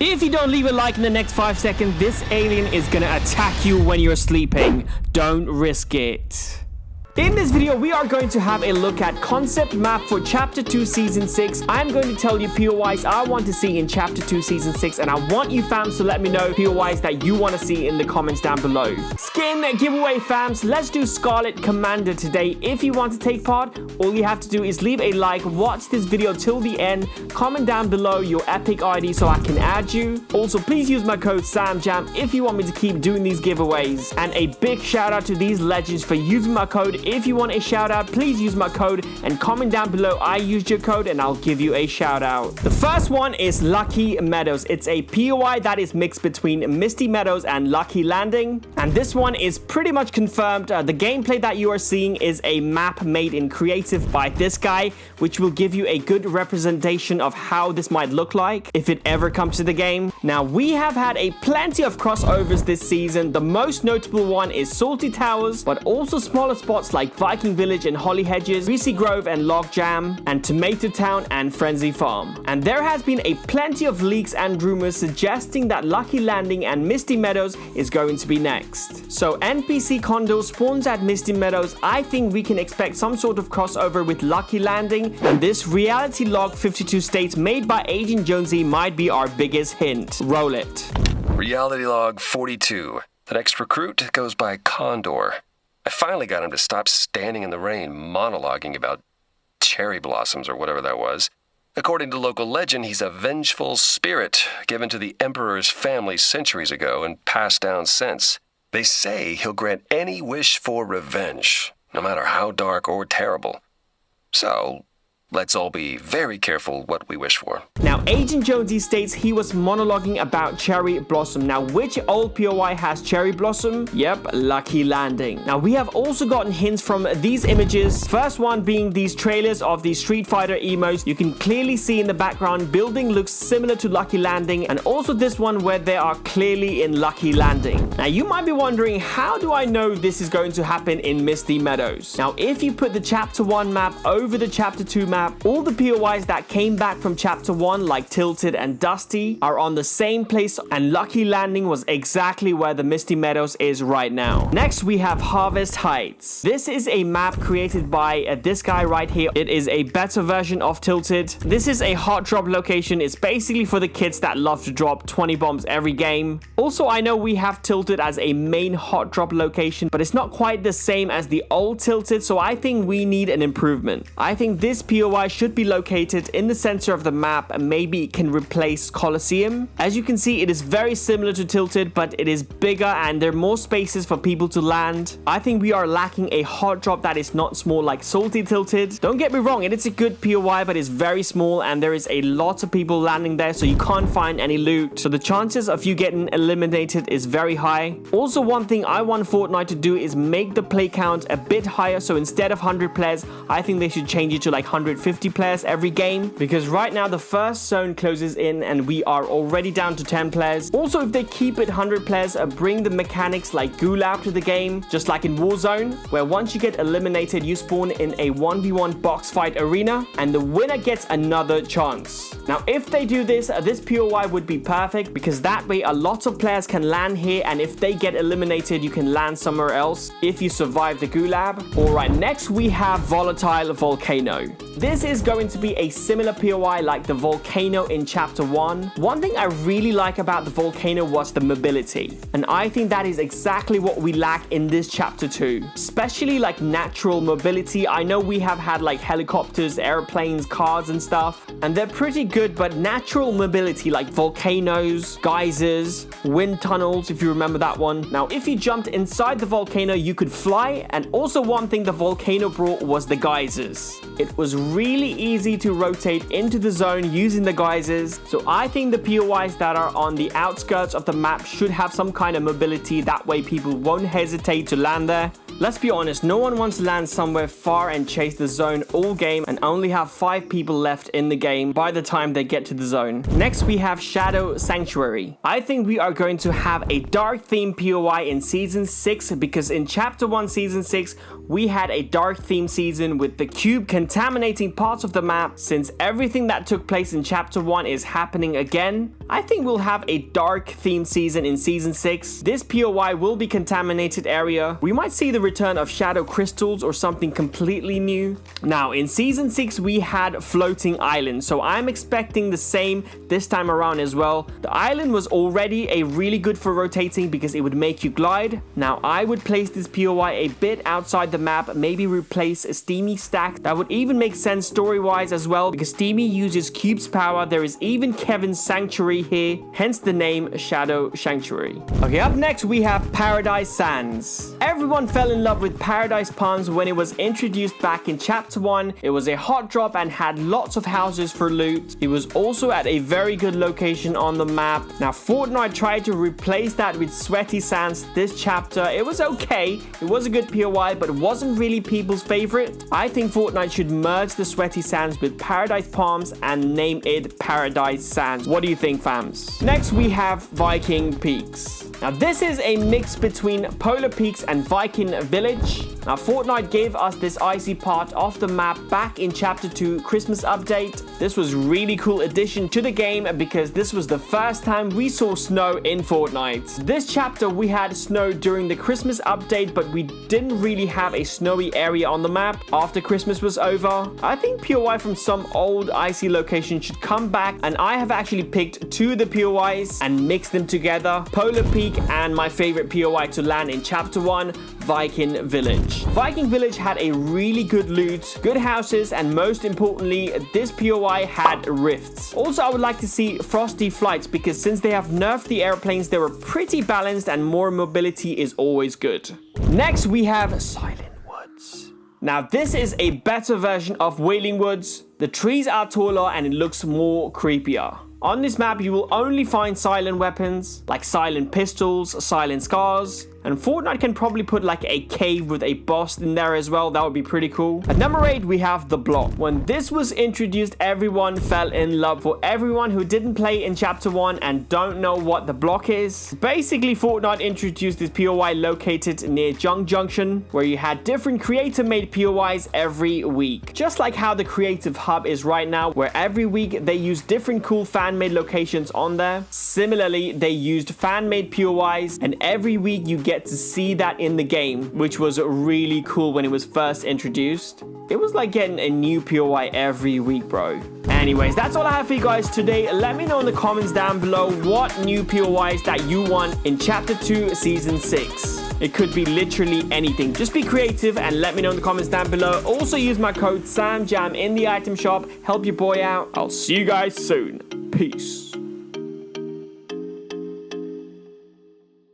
If you don't leave a like in the next 5 seconds, this alien is gonna attack you when you're sleeping. Don't risk it. In this video, we are going to have a look at concept map for Chapter 2 Season 6. I'm going to tell you POIs I want to see in Chapter 2 Season 6, and I want you fams to let me know POIs that you want to see in the comments down below. Skin giveaway fams, let's do Scarlet Commander today. If you want to take part, all you have to do is leave a like, watch this video till the end, comment down below your epic ID so I can add you. Also, please use my code SamJam if you want me to keep doing these giveaways. And a big shout out to these legends for using my code. If you want a shout out, please use my code and comment down below I used your code and I'll give you a shout out. The first one is Lucky Meadows. It's a POI that is mixed between Misty Meadows and Lucky Landing. And this one is pretty much confirmed. The gameplay that you are seeing is a map made in creative by this guy, which will give you a good representation of how this might look like if it ever comes to the game. Now, we have had plenty of crossovers this season. The most notable one is Salty Towers, but also smaller spots like Viking Village and Holly Hedges, Greasy Grove and Log Jam, and Tomato Town and Frenzy Farm. And there has been plenty of leaks and rumors suggesting that Lucky Landing and Misty Meadows is going to be next. So NPC Condo spawns at Misty Meadows. I think we can expect some sort of crossover with Lucky Landing, and this reality log 52 states made by Agent Jonesy might be our biggest hint. Roll it. Reality log 42. The next recruit goes by Condor. I finally got him to stop standing in the rain monologuing about cherry blossoms or whatever that was. According to local legend, he's a vengeful spirit given to the Emperor's family centuries ago and passed down since. They say he'll grant any wish for revenge, no matter how dark or terrible. So, let's all be very careful what we wish for. Now, Agent Jonesy states he was monologuing about Cherry Blossom. Now, which old POI has Cherry Blossom? Yep, Lucky Landing. Now, we have also gotten hints from these images. First one being these trailers of the Street Fighter emotes. You can clearly see in the background, building looks similar to Lucky Landing, and also this one where they are clearly in Lucky Landing. Now, you might be wondering, how do I know this is going to happen in Misty Meadows? Now, if you put the Chapter 1 map over the Chapter 2 map, all the POIs that came back from Chapter 1 like Tilted and Dusty are on the same place, and Lucky Landing was exactly where the Misty Meadows is right now. Next, we have Harvest Heights. This is a map created by this guy right here. It is a better version of Tilted. This is a hot drop location. It's basically for the kids that love to drop 20 bombs every game. Also, I know we have Tilted as a main hot drop location, but it's not quite the same as the old Tilted, so I think we need an improvement. I think this POI should be located in the center of the map, and maybe it can replace Colosseum. As you can see, it is very similar to Tilted, but it is bigger and there are more spaces for people to land. I think we are lacking a hot drop that is not small like Salty Tilted. Don't get me wrong, it is a good POI, but it's very small and there is a lot of people landing there, so you can't find any loot. So the chances of you getting eliminated is very high. Also, one thing I want Fortnite to do is make the play count a bit higher. So instead of 100 players, I think they should change it to like 150 players every game, because right now the first zone closes in and we are already down to 10 players. Also, if they keep it 100 players, bring the mechanics like Gulag to the game, just like in Warzone, where once you get eliminated, you spawn in a 1v1 box fight arena and the winner gets another chance. Now, if they do this, this POI would be perfect, because that way a lot of players can land here, and if they get eliminated, you can land somewhere else if you survive the Gulag. Alright, next we have Volatile Volcano. This is going to be a similar POI like the volcano in Chapter 1. One thing I really like about the volcano was the mobility, and I think that is exactly what we lack in this Chapter 2, especially like natural mobility. I know we have had like helicopters, airplanes, cars and stuff, and they're pretty good, but natural mobility like volcanoes, geysers, wind tunnels, if you remember that one. Now, if you jumped inside the volcano, you could fly, and also one thing the volcano brought was the geysers. It was really easy to rotate into the zone using the geysers, so I think the POIs that are on the outskirts of the map should have some kind of mobility. That way people won't hesitate to land there. Let's be honest, no one wants to land somewhere far and chase the zone all game and only have 5 people left in the game by the time they get to the zone. Next, we have Shadow Sanctuary. I think we are going to have a dark theme POI in Season 6 because in Chapter 1 Season 6, we had a dark theme season with the cube contaminating parts of the map. Since everything that took place in Chapter 1 is happening again, I think we'll have a dark theme season in Season 6. This POI will be contaminated area. We might see the return of shadow crystals or something completely new. Now, in Season 6, we had floating islands, so I'm expecting the same this time around as well. The island was already a really good for rotating because it would make you glide. Now, I would place this POI a bit outside the map, maybe replace a Steamy stack. That would even make sense story-wise as well because Steamy uses Cube's power. There is even Kevin's Sanctuary here, hence the name Shadow Sanctuary. Okay, up next we have Paradise Sands. Everyone fell in love with Paradise Palms when it was introduced back in Chapter 1. It was a hot drop and had lots of houses for loot. It was also at a very good location on the map. Now, Fortnite tried to replace that with Sweaty Sands this chapter. It was okay. It was a good POI, but it wasn't really people's favorite. I think Fortnite should merge the Sweaty Sands with Paradise Palms and name it Paradise Sands. What do you think, fams? Next, we have Viking Peaks. Now, this is a mix between Polar Peaks and Viking Village. Now, Fortnite gave us this icy part of the map back in Chapter 2 Christmas update. This was really cool addition to the game because this was the first time we saw snow in Fortnite. This chapter, we had snow during the Christmas update, but we didn't really have a snowy area on the map after Christmas was over. I think POI from some old icy location should come back, and I have actually picked 2 of the POIs and mixed them together. Polar Peak and my favorite POI to land in Chapter 1, Viking Village. Viking Village had a really good loot, good houses, and most importantly, this POI had rifts. Also, I would like to see frosty flights because since they have nerfed the airplanes, they were pretty balanced and more mobility is always good. Next, we have Silent Woods. Now, this is a better version of Wailing Woods. The trees are taller and it looks more creepier. On this map, you will only find silent weapons, like silent pistols, silent scars, and Fortnite can probably put like a cave with a boss in there as well. That would be pretty cool. At number 8, we have the block. When this was introduced, everyone fell in love. For everyone who didn't play in Chapter 1 and don't know what the block is, basically Fortnite introduced this POI located near Junk Junction, where you had different creator-made POIs every week. Just like how the Creative Hub is right now, where every week they use different cool fan-made locations on there. Similarly, they used fan-made POIs, and every week you get to see that in the game, which was really cool when it was first introduced. It was like getting a new POI every week, bro. Anyways, that's all I have for you guys today. Let me know in the comments down below what new POIs that you want in Chapter 2 Season 6. It could be literally anything. Just be creative and let me know in the comments down below. Also use my code SamJam in the item shop. Help your boy out. I'll see you guys soon. Peace.